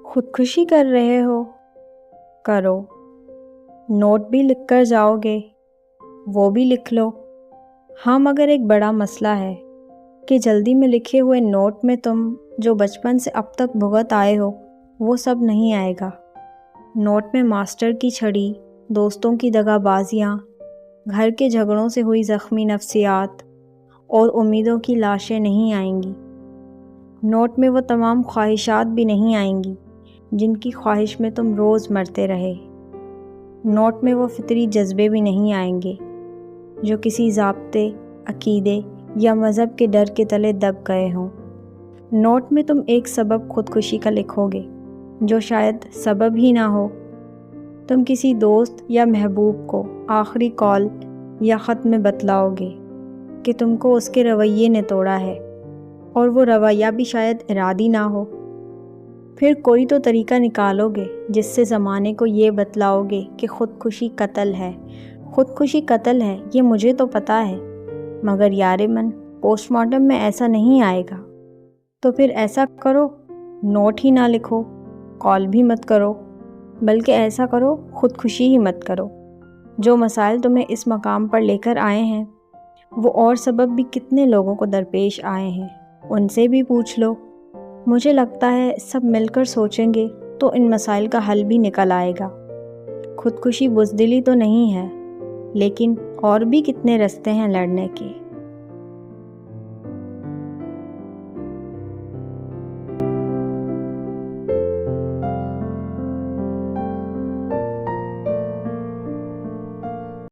خودکشی کر رہے ہو؟ کرو۔ نوٹ بھی لکھ کر جاؤ گے؟ وہ بھی لکھ لو۔ ہاں، مگر ایک بڑا مسئلہ ہے کہ جلدی میں لکھے ہوئے نوٹ میں تم جو بچپن سے اب تک بھگت آئے ہو وہ سب نہیں آئے گا۔ نوٹ میں ماسٹر کی چھڑی، دوستوں کی دغا بازیاں، گھر کے جھگڑوں سے ہوئی زخمی نفسیات اور امیدوں کی لاشیں نہیں آئیں گی۔ نوٹ میں وہ تمام خواہشات بھی نہیں آئیں گی جن کی خواہش میں تم روز مرتے رہے۔ نوٹ میں وہ فطری جذبے بھی نہیں آئیں گے جو کسی ضابطے، عقیدے یا مذہب کے ڈر کے تلے دب گئے ہوں۔ نوٹ میں تم ایک سبب خودکشی کا لکھو گے جو شاید سبب ہی نہ ہو۔ تم کسی دوست یا محبوب کو آخری کال یا خط میں بتلاؤ گے کہ تم کو اس کے رویے نے توڑا ہے، اور وہ رویہ بھی شاید ارادی نہ ہو۔ پھر کوئی تو طریقہ نکالو گے جس سے زمانے کو یہ بتلاؤ گے کہ خودکشی قتل ہے۔ خودکشی قتل ہے یہ مجھے تو پتہ ہے، مگر یار من پوسٹ مارٹم میں ایسا نہیں آئے گا۔ تو پھر ایسا کرو، نوٹ ہی نہ لکھو، کال بھی مت کرو، بلکہ ایسا کرو خودکشی ہی مت کرو۔ جو مسائل تمہیں اس مقام پر لے کر آئے ہیں وہ اور سبب بھی کتنے لوگوں کو درپیش آئے ہیں، ان سے بھی پوچھ لو۔ مجھے لگتا ہے سب مل کر سوچیں گے تو ان مسائل کا حل بھی نکل آئے گا۔ خودکشی بزدلی تو نہیں ہے، لیکن اور بھی کتنے رستے ہیں لڑنے کے۔